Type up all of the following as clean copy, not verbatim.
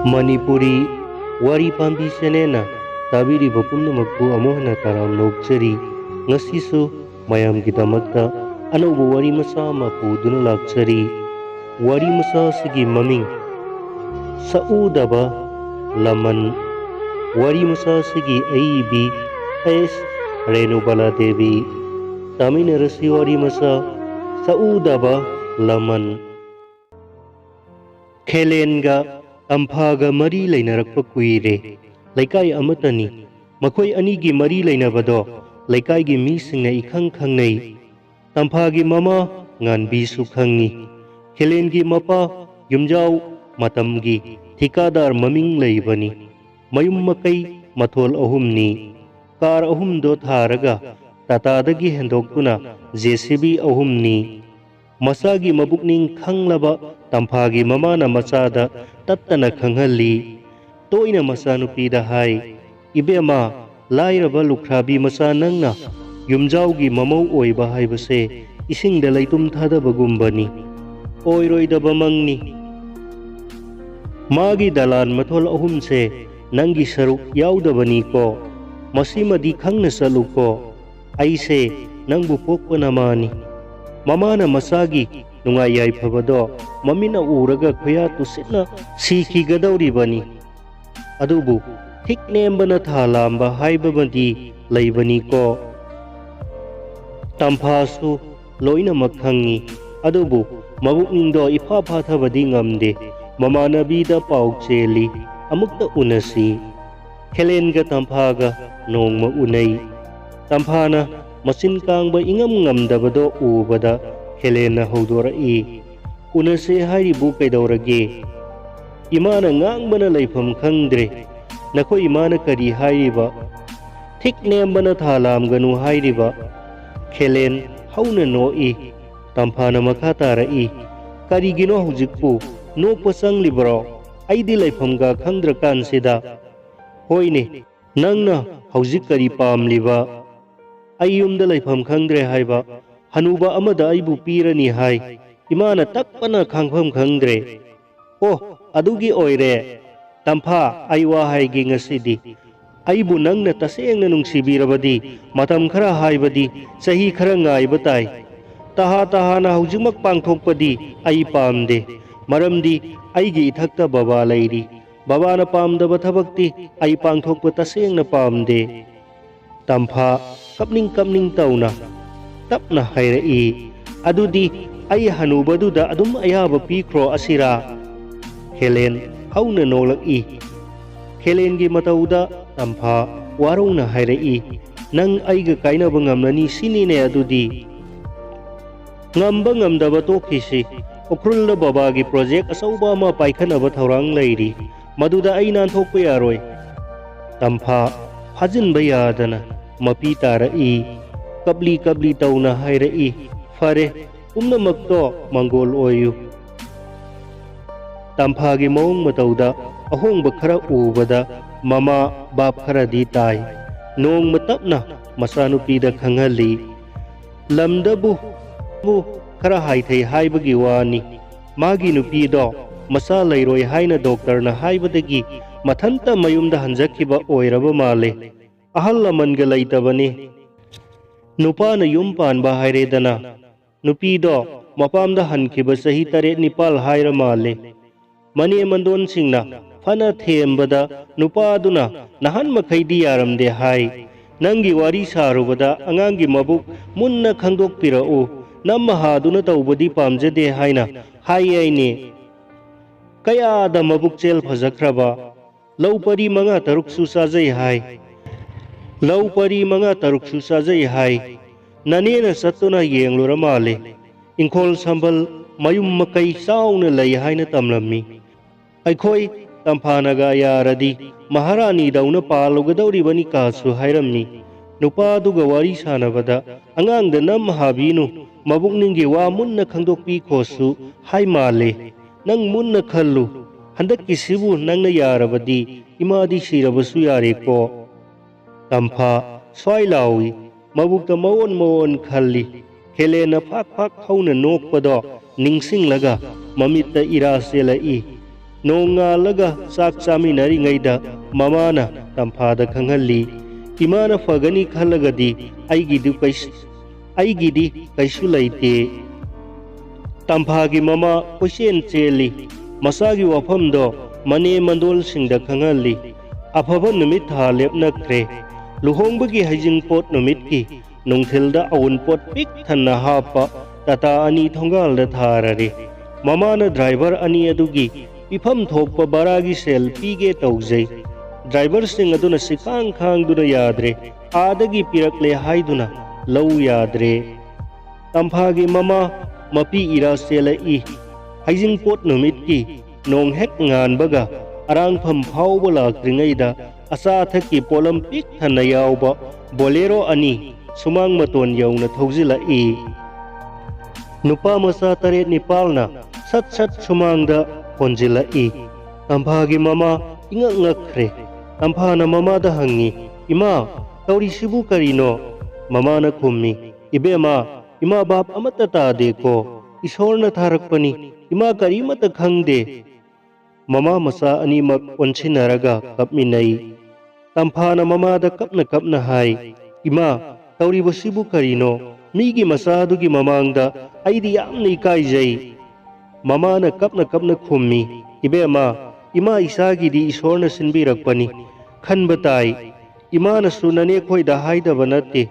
Manipuri wari pambi senena tabiri bapunnamakku amuh hana tarang nokjari ngasisu mayamgidamakta anauba wari masa ama puduna lakjari. Wari masa sigi maming saudaba laman. Wari masa sigi aibi S Renubala Devi taminarasi wari masa saudaba laman. Khelenga Tamphaga mari lainarakpa kuire laikai amatani makhoi anigi mari lainabado laikai gi misingna ikhang khangnei. Tamphagi mama nganbi su khangni Khelengi mapa yumjau matamgi thikadar maming leibani mayum makai mathol ahumni kar ahum do tharaga tatadagi hendoktuna JCB ahumni masagi mabukning khanglaba Tamphagi mamana masada tattana khanghalli toina masanupida hai ibema lairaba lukhrabi masa nangna yumjaugi mamau oiba haibase isingda laitum thadabagumbani oiroidaba mangni magi dalan mathol ahumse nangi saruk yaudabani ko masimadi khangna saluko aise nangbu pokpana mani mamana masagi nungai yaifabado mamina uraga khoya tusina sikhigadoribani adubu thik nembana thalamba haibabadi leibani ko Tamphasu loina makhangi adubu mabukningdo ifa phathabadi ngamde mamanabida pau cheli amukta unasi Khelenga Tamphaga nongma unai Tamphana masin kangba ingam ngamdabado ubada Khelena haudorai unase hairibu kaidorage imana ngangbana laifam khangdre nakho imana kari hairiba thik nembana thalamganu hairiba Khelen hauna noi Tamphana makha tarai karigino hujikpu nokpa changlibro aidi laifamga khangdra kansida hoine nangna hujik kari pamliba ayumda laifam khangdre haiba hanuba amada aibu pirani hai imana takpana khangpham khangdre oh adugi oire Tampha aiwa haigi ngasidi aibu nangna tasengna nungsibirabadi matam khara haibadi sahi khara ngaiba tai taha na haujimak pangthokpadi ai pamde maramdi aigi ithakta baba leiri baba na pamdaba thabakti ai pangthokpa tasengna pamde Tampha kapning tauna tapna hairai adudi ai hanubaduda adum ayaba pikro asira Khelen hauna nolaki Khelengi matauda Tampha waruna hairai nang aiga kainaba ngamnani sinine adudi ngamba ngamdaba tokhisi ukrulda babagi project asauba ma paikhanaba thaurang leiri maduda ai nan thokpa yaroi Tampha hajinba yadana mapi tarai kabli tauna hairai fare umnamakto mangol oyu Tamphagi maung matauda ahongba khara ubada mama bap khara di tai nong matapna masanupida khanghalli lamdabu khara haithai haibagi wani magi nupido masa lairoi haina doctor na haibadagi mathanta mayumda hanjakhiba oiraba male ahal lamanga laitabani nupana yum panba hairedana nupido mapamda hankhiba sahi tare nipal haira male mani mandon singna fana thembada nupaduna nahan makhaidi yaramde hai nangi wari sarubada angangi mabuk munna khangdok pirau namma haduna taubadi pamjade haina hai aine kaya da mabuk chel phajakraba laupari manga taruk su sajai hai laupari manga taruk su sajai hai nanena satuna yenglura male ingkhol sambal mayum makai sauna lai haina tamlammi aikhoi Tamphanaga yaradi maharani dauna palugadoribani kasu hairammi nupaduga wari sanabada angangda nam habinu mabukningi wa munna khangdokpi khosu hai male nang munna khallu handakki sibu nangna yarabadi imadi sirabasu yare ko Tampha swai lawi mabukta mawon khalli Khelena phak hauna nokpado ningsinglaga mamita ira selai नोंगालगा चाक चामिनरिङैदा ममाना तम्फादा खंगहल्ली इमाना फगनी खल्लगदी अैगिदी कैसु लैते। तम्फागी mama कोइसेन चेली मसागी वफमदो मने मंदोलसिंगदा खंगहल्ली अफब नुमित था लेपनख्रे लुहोंबगी हजिंगपोट नुमितकी नुंगथिलदा अवुनपोट pick थन्ना हापा टाटा अनी थोंगालदा थाररे ममाना driver अनी अदुगी पिफम थोकपा बरागी cell पीगे तौजै driver Singh अदुना सिखांग खांगदुना याद्रे आदगी पिरकले हाइदुना low याद्रे। तम्फागी mama मपी Ira सेलई हजिंगपोट नुमितकी नोंग Keck nganbaga arangpham phauba lakringaida asa thaki polam pik thana yauba bolero ani sumang maton yauna thojila i nupa masa tare nipalna sat sat sumangda honjila i tamphagi mama ingak ngakre tamphana mama da hangi ima tauri sibu karino mama na khummi ibema ima bap amata ta de ko ishorna tharakpani ima karimata khangde mama मसा अनीमक ओनसिनरगा कपमिनई तम्फाना ममादा कपना कपना हाय इमा तौरीबसिबु करिनो मीगी मसादुगी ममांगदा अइदी यामना इकाइजै ममाना कपना कपना खुम्मी इबेमा इमा इसागिदी ईश्वरना सिनबिरकपनी खनबा ताई इमाना सुनने खोइदा हाइदबा नत्ते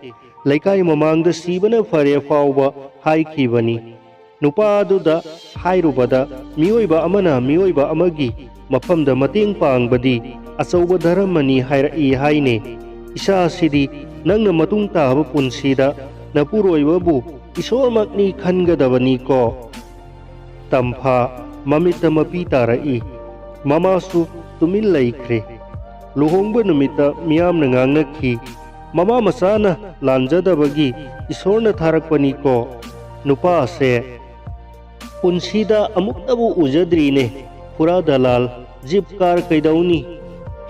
लैकाई ममांगदा सीबना फरे फाउबा हाइखिबनी नुपादुदा हाइरुबदा मियोइबा अमना मियोइबा अमगी मफमदा मतेंग पांगबदी अचौबा धर्मनी हाइरई हाइने इसा सिदी नंगना मतुंग ताबा पुनसीदा नपुरोइबाबु ईश्वरमकनी खनगदबनी को तम्फा Mamita मपी तारई ममासु Tumin लैख्रे लुहोंगबा नुमिता मियामना ngangnakhi mama मसाना लांजदबगी ईश्वरना थारकपनी को नुपा से पुनसीदा अमुक्तबु उजद्रीने पुरा दलाल jeep car कैदौनी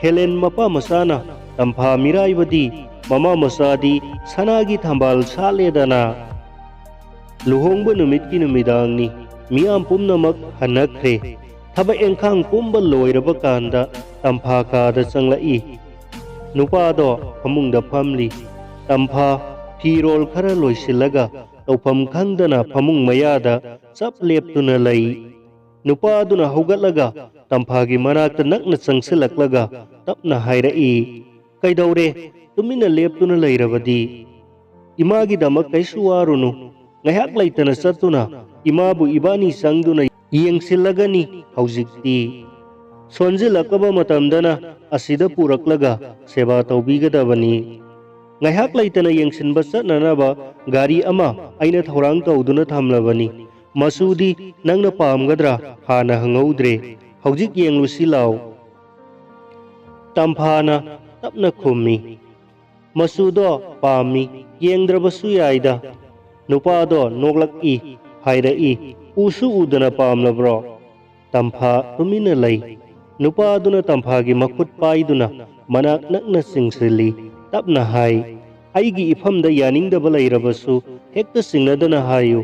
Helen Mopa मसाना तम्फा मिराइबदी mama मसादी सनागी थंबाल सालेदना लुहोंगबा नुमितकी नुमिदांगनी मियाम पुमनमक हनख्रे थबा एंखांग पुंबा लोइरबा कांदा तम्फा कादा चंगलाई नुपादो फमुंगदा फमली तम्फा फिरोल खरा लोइसिलगा तौफम खंगदना फमुंग मयादा चप लेप्तुना लई नुपादुना हौगतलगा तम्फागी मनाक्ता नकना चंगसिलक्लगा तपना हाइरई कैदौरे तुमिना लेप्तुना लैरबदी इमागी दमक कैसु वारुनु ngahak laitana satuna imabu ibani sangduna yengsilagani haujikti sonjilakaba matamdana asida puraklaga seba taubigadabani ngahak laitana yengsinba satnanaba gari ama aina thorang tawduna thamlabani masudi nangna pamgadra hana hangaudre haujik yenglusi law tamphana tapna khummi masudo pami yengdrabasu yaida नुपादो नोगलक ई हाइरा ई उसु उदना पामलब्रो तम्फा तुमिना लई नुपादुना तम्फागी मखुत पाइदुना मनाक नकना सिंगसिली तपना हाय आइगी इफमदा यानिंगदबा लैरबसु हेक्ता सिंगनदना हायु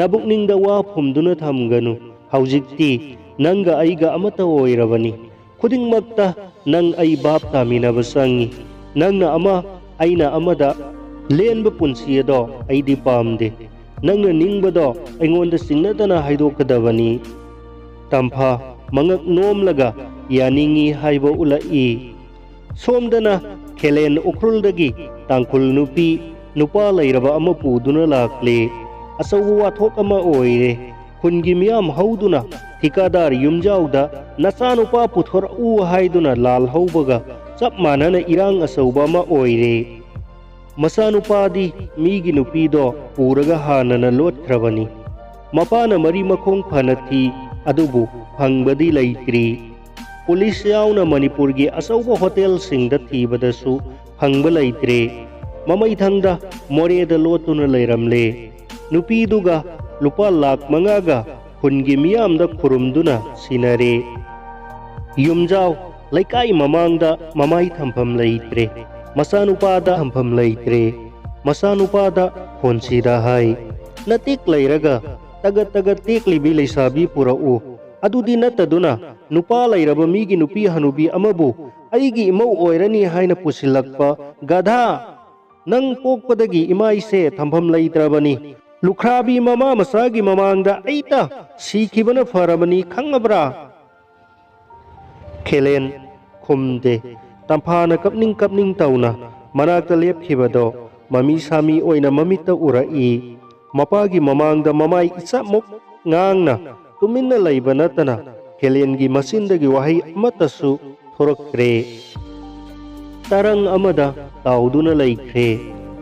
नबुकनिंगदा वा फुमदुना थमगनु हौजिक्ति नंगा आइगा अमता ओइरबनी खुदिंगमक्ता नंग आई बाप तामिनबा संगी नंगना अमा आइना अमदा लेनब पुनसीदो आइदी पामदे नंगना निंगबदो अइंगोंदा सिंगनदना हाइदोकदबनी तम्फा मंगक नोमलगा यानिंगी हाइबो उलाई सोमदना खेलेन उख्रुलदगी तांखुल नुपी नुपा लैरबा अमा पुदुना लाक्ले असौवा वाथोक अमा ओइरे खुनगी मियाम हौदुना ठिकादार युमजाउदा नचा नुपा पुथोर उ हाइदुना लाल हौबगा चप मानना इरांग असौबा अमा ओइरे मसानुपादी मीगी नुपीदो पूरगा हानना लोटख्रबनी मपाना मरी मखोंग फनथी अदुबु फंगबदी लैत्री पुलिस याउना मणिपुरगी असौबा होटेल सिंगदा थीबदसु फंगबा लैत्रे ममैथंगदा मोरेदा लोतुना लैरमले नुपीदुगा लुपा लाख मंगागा खुनगी मियामदा खुरुमदुना सिनरे युमजाव लैकाई ममांगदा ममाई थंफम लैत्रे मसानुपादा हंफम लैत्रे मसानुपादा फोनसीदा हाय नतिक लैरगा तगत तगत टेकलिबी लैसाबी पुरऊ अदुदी नत्तदुना नुपा लैरबा मीगी नुपी हनुबी अमबु अईगी इमौ ओइरनी हाइना पुसिलक्पा गधा नंग पोकपदगी इमाइसे थंभम लैत्रबनी लुखराबी ममा मसागी ममांगदा अईता सीखिबना फरबनी खंगब्रा खेलेन खुमदे तंफाना कपनिंग तौना मनाक्ता लेपखिबदो ममी सामी ओइना ममित्ता उराई मपागी ममांगदा ममाई इचामुक ngang na tuminna laiba natana खेलेन की मसिंदगी वहाई अमतसु थोरक्रे तरंग अमदा ताउदुना लैख्रे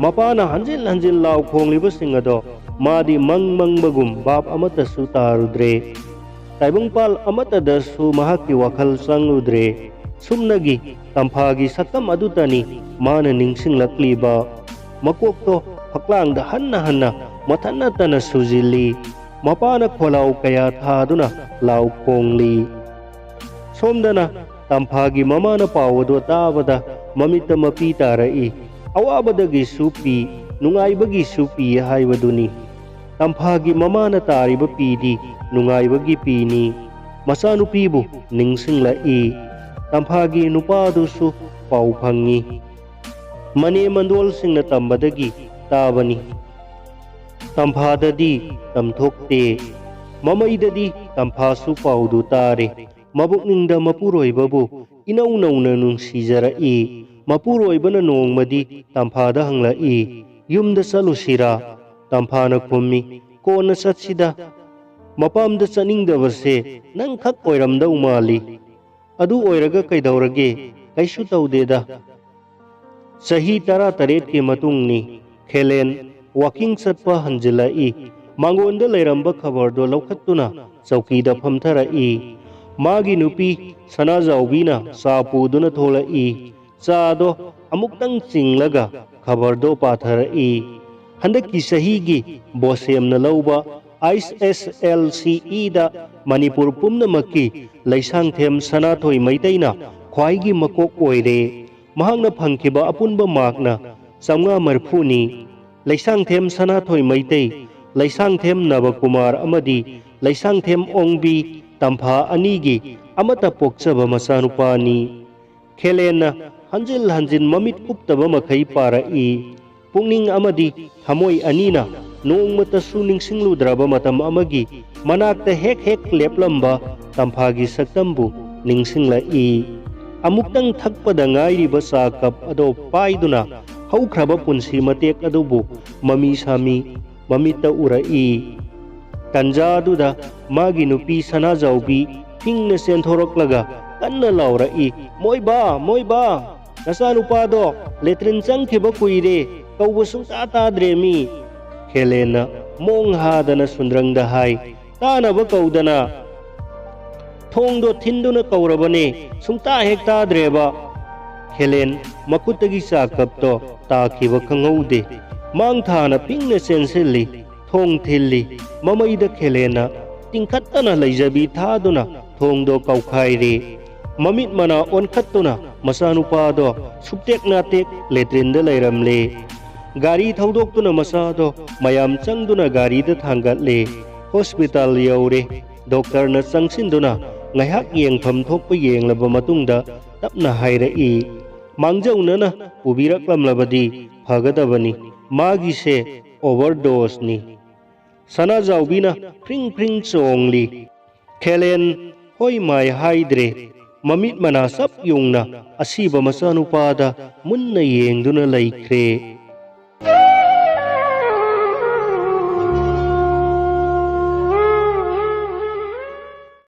मपाना हंजिल हंजिल लाउ खोंगलिबसिंग अदो मादी मंग मंगबगुम बाप अमतसु तारुद्रे ताइबंगपाल अमतदसु महाकी वखल संगुद्रे सुमनगी तंफागी सकम अदुतनी मान निंगसिंगलक्लीबा मकोक्तो फक्लांगदा हन्ना हन्ना मथन्ना तना सुजिली मपाना खोलाउ कया थादुना लाउ खोंगली सोमदना तंफागी ममाना पावदो ताबदा ममिता मपी तारई अवाबदगी सुपी नुंगाइबगी सुपी हाइबदुनी तंफागी ममाना तारिब पीदी नुंगाइबगी पीनी मसानुपीबु निंगसिंगलाई तंफागी नुपादुसु पाउ फंगी मने मंदोल सिंगना तंबदगी ताबनी तंफाददी तमथोक्ते ममईददी तंफासु पाउदु तारे मबुकनिंगदा मपुरोइबबु इनौ नौना नुंसीजरई मपुरोइबना नोंगमदी तंफादा हंगलाई युमदा चलुसिरा तंफाना खुम्मी कोना चटसिदा मपामदा चनिंगदबसे नंग खक ओइरमदौ माली अदु ओइरगा कैदौरगे कैसु तौदेदा चही 13 के मतुंगनी खेलेन वाकिंग चटपा हंजिलाई मांगोंदा लेरंबा खबरदो लौखत्तुना चौकीदा फमथरई मागी नुपी सनाजाउबीना सापुदुना थोलाई चादो अमुक्तंग चिंगलगा खबरदो पाथरई हंदकी सहीगी बोसेमना लौबा ISSLCE दा मणिपुर पुम्नमक्की लैसांगथेम सनाथोई मैतैना ख्वाइगी मकोक ओइरे महांगना फंखिबा अपुनबा मार्कना 540 लैसांगथेम सनाथोई मैतै लैसांगथेम नवकुमार अमदी लैसांगथेम ओंगबी तंफा अनीगी अमता पोक्चबा मसानुपानी खेलेना हंजिल हंजिन ममित कुप्तबा मखै पारई पुंगनिंग अमदी थमोई अनीना नोंगमतसु निंगसिंगलुद्रबा मतम अमगी मनाक्ता हेक हेक लेपलंबा तंफागी सक्तंबु निंगसिंगलाई अमुक्तंग थकपदा ngairiba sa kap ado paiduna haukraba punsi matek adubu mami sami mamita urai tanjaduda magi nupi sanajaubi hingna senthoroklaga kanna laurai moiba nasanupado letrin changkhiba kuire kaubu sungta tadremi खेलेना मोंग हादना सुंद्रंगदा हाय तानबा कौदना थोंदो थिंदुना कौरबने सुंता हेक ताद्रेबा खेलेन मकुतगी साकपतो ताखिबा खंगौदे मांग थाना पिंगने सेंसिली थोंग थिल्ली ममईदा खेलेना तिंखत्तना लैजबी थादुना थोंदो कौखाइरे ममित मना ओनखत्तुना मसानुपादो सुप्तेक नातेक लेट्रिनदा लैरमले गाड़ी थौदोक्तुना मसादो मयाम चंगदुना गाड़ीदा थांगतले हॉस्पिटल यौरे डॉक्टरना चंगसिनदुना ngaiak yengpham thokpa yenglaba matungda tapna hairei mangjaunaना ubiraklamlabadi phagadabani magi se overdose ni sana jaubina pring pring chongli khelen hoi mai haidre mamit mana sap yungna asiba masanupada munna yengduna laikre